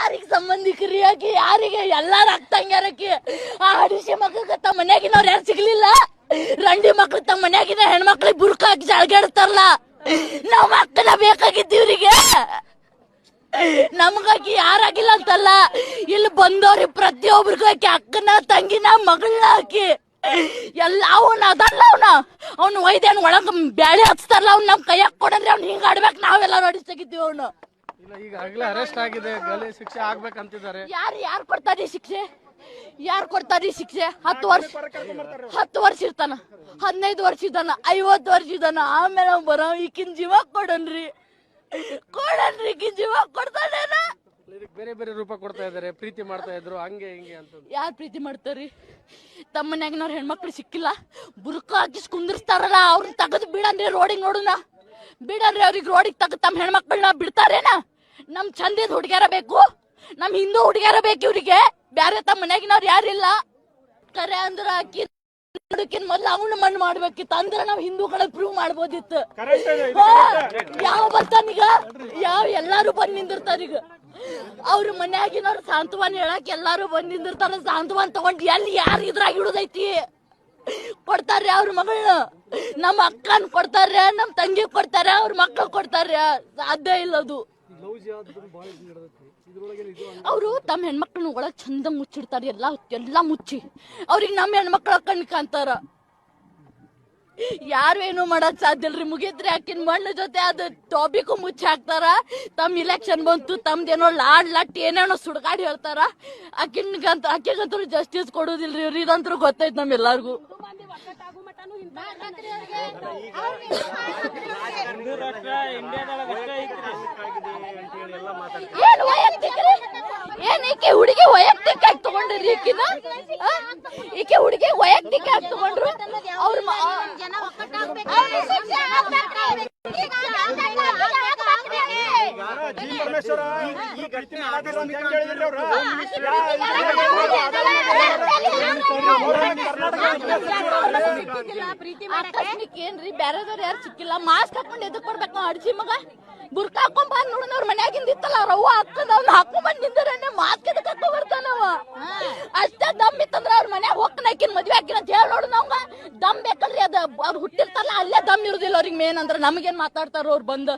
ಯಾರಿಗೆ ಸಂಬಂಧಿಕರಿ ಆಕಿ ಯಾರಿಗೆ ಎಲ್ಲಾರ ಆಗ್ತಂಗ್ಯಾರಕಿ ಆ ಹಡಿಸಿ ಮಕ್ಕಳಿಗೆ ತಮ್ಮ ಮನ್ಯಾಗಿನವ್ರು ಯಾರು ಸಿಗ್ಲಿಲ್ಲ ರಂಡಿ ಮಕ್ಳು ತಮ್ಮ ಮನ್ಯಾಗಿನ ಹೆಣ್ಮಕ್ಳಿಗೆ ಬುರ್ಕ ಹಾಕಿ ಜಳಗಾಡ್ತಾರಲ್ಲ ನಾವ್ ಮಕ್ಕಳ ಬೇಕಾಗಿದ್ದೀವ್ರಿಗೆ ನಮ್ಗಾಕಿ ಯಾರಾಗಿಲ್ಲ ಅಂತಲ್ಲ ಇಲ್ಲಿ ಬಂದವ್ರಿಗೆ ಪ್ರತಿಯೊಬ್ರಿಗೂ ಆಕಿ ಅಕ್ಕನ ತಂಗಿನ ಮಗಳನ್ನ ಹಾಕಿ ಎಲ್ಲ ಅವನ ಅದಲ್ಲ ಅವ್ನು ಒಯ್ದೇನು ಒಳಗ ಬ್ಯಾಳೆ ಹಚ್ತಾರಲ್ಲ ಅವ್ನು ನಮ್ ಕೈಯಾಗ ಕೊಡಂದ್ರೆ ಅವ್ನು ಹಿಂಗ ಆಡ್ಬೇಕು ನಾವೆಲ್ಲ ನೋಡಿ ತೆಗಿತೀವಿ ಅವನು ಈಗ ಆಗ್ಲೇ ಅರೆಸ್ಟ್ ಆಗಿದೆ ಗಲ್ಲಿ ಶಿಕ್ಷೆ ಆಗ್ಬೇಕಂತಿದ್ದಾರೆ ಯಾರು ಕೊಡ್ತಾರಿ ಶಿಕ್ಷೆ ಯಾರು ಕೊಡ್ತಾರಿ ಶಿಕ್ಷೆ 10 ವರ್ಷ ಇರ್ತಾನ 15 ವರ್ಷ ಇದ್ದಾನ 50 ವರ್ಷ ಇದ್ದಾನ ಆಮೇಲೆ ಅವ್ನು ಬರೋ ಈಕಿನ ಜೀವ ಕೊಡನ್ರಿ ಈಕಿನ ಜೀವ ಕೊಡ್ತಾನೇನ ಬೇರೆ ಬೇರೆ ರೂಪ ಕೊಡ್ತಾ ಇದಾರೆ ಪ್ರೀತಿ ಮಾಡ್ತಾ ಇದ್ರು ಹಂಗೆ ಹಿಂಗೆ ಅಂತ ಯಾರು ಪ್ರೀತಿ ಮಾಡ್ತಾರಿ ತಮ್ಮ ಮನ್ಯಾಗಿನವ್ರ ಹೆಣ್ಮಕ್ಳು ಸಿಕ್ಕಿಲ್ಲ ಬುರ್ಕ ಹಾಕಿಸ್ ಕುಂದಿರ್ಸ್ತಾರಲ್ಲ ಅವ್ರನ್ನ ತೆಗೆದು ಬಿಡನ್ರಿ ರೋಡಿಗೆ ನೋಡುನ ಬಿಡನ್ರಿ ಅವ್ರಿಗೆ ರೋಡಿಗೆ ತೆಗೆದು ತಮ್ಮ ಹೆಣ್ಮಕ್ಳನ್ನ ಬಿಡ್ತಾರೇನ ನಮ್ ಚಂದಿದ್ ಹುಡುಗ್ಯಾರ ಬೇಕು ನಮ್ ಹಿಂದೂ ಹುಡುಗ್ಯಾರ ಬೇಕು ಇವ್ರಿಗೆ ಬ್ಯಾರೆ ತಮ್ಮ ಮನ್ಯಾಗಿನವ್ರು ಯಾರಿಲ್ಲ ಕರೆ ಅಂದ್ರ ಅಕ್ಕಿ ಮೊದ್ಲು ಅವನ ಮಣ್ಣು ಮಾಡ್ಬೇಕಿತ್ತು ಅಂದ್ರೆ ನಾವ್ ಹಿಂದೂಗಳ ಪ್ರೂವ್ ಮಾಡ್ಬೋದಿತ್ತು ಯಾವ ಬರ್ತಾನೀಗ ಎಲ್ಲಾರು ಬಂದ್ ನಿಂದಿರ್ತಾರೀಗ ಅವ್ರ ಮನ್ಯಾಗಿನವ್ರು ಸಾಂತ್ವನ ಹೇಳಕ್ ಎಲ್ಲಾರು ಬಂದ್ ನಿಂದಿರ್ತಾರ ಸಾಂತ್ವನ ತಗೊಂಡ್ ಎಲ್ಲಿ ಯಾರು ಇದ್ರಾಗ ಹಿಡುದೈತಿ ಕೊಡ್ತಾರ್ರಿ ಅವ್ರ ಮಗಳನ್ನ ನಮ್ಮ ಅಕ್ಕನ್ ಕೊಡ್ತಾರ್ರಿ ನಮ್ ತಂಗಿ ಕೊಡ್ತಾರ ಅವ್ರ ಮಕ್ಳು ಕೊಡ್ತಾರ್ರಿ ಸಾಧ್ಯ ಇಲ್ಲದು ಅವರು ತಮ್ಮ ಹೆಣ್ಮಕ್ಳನ್ನ ಒಳಗ್ ಚಂದ ಮುಚ್ಚಿಡ್ತಾರ ಎಲ್ಲಾ ಮುಚ್ಚಿ ಅವ್ರಿಗೆ ನಮ್ಮ ಹೆಣ್ಮಕ್ಳ ಕಣ್ ಕಾಂತಾರ ಯಾರು ಏನು ಮಾಡಕ್ ಸಾಧ್ಯ ಇಲ್ರಿ ಮುಗಿತ್ರಿ ಆಕಿನ ಮಣ್ಣು ಜೊತೆ ಅದು ಟಾಪಿಕ್ ಮುಚ್ಚಿ ಹಾಕ್ತಾರ ತಮ್ಮ ಇಲೆಕ್ಷನ್ ಬಂತು ತಮ್ದೇನೋ ಲಟ್ ಏನೇನೋ ಸುಡ್ಗಾಡಿ ಹೇಳ್ತಾರ ಆಕಿಗಂತೂ ಜಸ್ಟಿಸ್ ಕೊಡೋದಿಲ್ರಿ ಇವ್ರು ಇದಂತೂ ಗೊತ್ತೈತ್ ನಮ್ಮೆಲ್ಲರಿಗೂ ಏನ್ ವೈಯಕ್ತಿಕ ಏನ್ ಈಕೆ ಹುಡುಗಿ ವೈಯಕ್ತಿಕ ಆಗಿ ತಗೊಂಡ್ರಿ ಈಕೆ ಹುಡುಗಿ ವೈಯಕ್ತಿಕ ಆಗಿ ತಗೊಂಡ್ರು ಅವ್ರ ಆಕಸ್ಮಿಕ್ ಏನ್ರಿ ಬ್ಯಾರೆದವ್ರು ಯಾರು ಸಿಕ್ಕಿಲ್ಲ ಮಾಸ್ಕ್ ಹಾಕೊಂಡ್ ಎದಕ್ ಕೊಡ್ಬೇಕು ಅಡ್ಸಿ ಮಗ ಬುರ್ಕ ಹಾಕೊಂಡ್ ಬಂದ್ ನೋಡಿನ ಅವ್ರ ಮನ್ಯಾಗಿಂದ ಇತ್ತಲ್ಲ ಅವ್ರ ಅವ್ವ ಹಾಕದ ಅವ್ನ ಹಾಕೊಂಡ್ ನಿಂದ್ರೆ ಮಾಸ್ಕ್ ಎದಕ್ ಹಾಕೊಂಡ್ ಬರ್ತಾನವ ಅಷ್ಟೇ ದಮ್ ಇತ್ತಂದ್ರ ಅವ್ರ ಮನ್ಯಾಗ ಹೋಗ್ತಾನ ಆಕಿನ ಮದ್ವೆ ಹಾಕಿನ ಅಂತ ಹೇಳಿ ನೋಡು ನಾವ್ ದಮ್ ಬೇಕಲ್ರಿ ಅದ ಅವ್ರು ಹುಟ್ಟಿರ್ತಾರಲ್ಲ ಅಲ್ಲೇ ದಮ್ ಇರುದಿಲ್ಲ ಅವ್ರಿಗೆ ಮೇನ್ ಅಂದ್ರ ನಮಗೇನ್ ಮಾತಾಡ್ತಾರ ಅವ್ರು ಬಂದು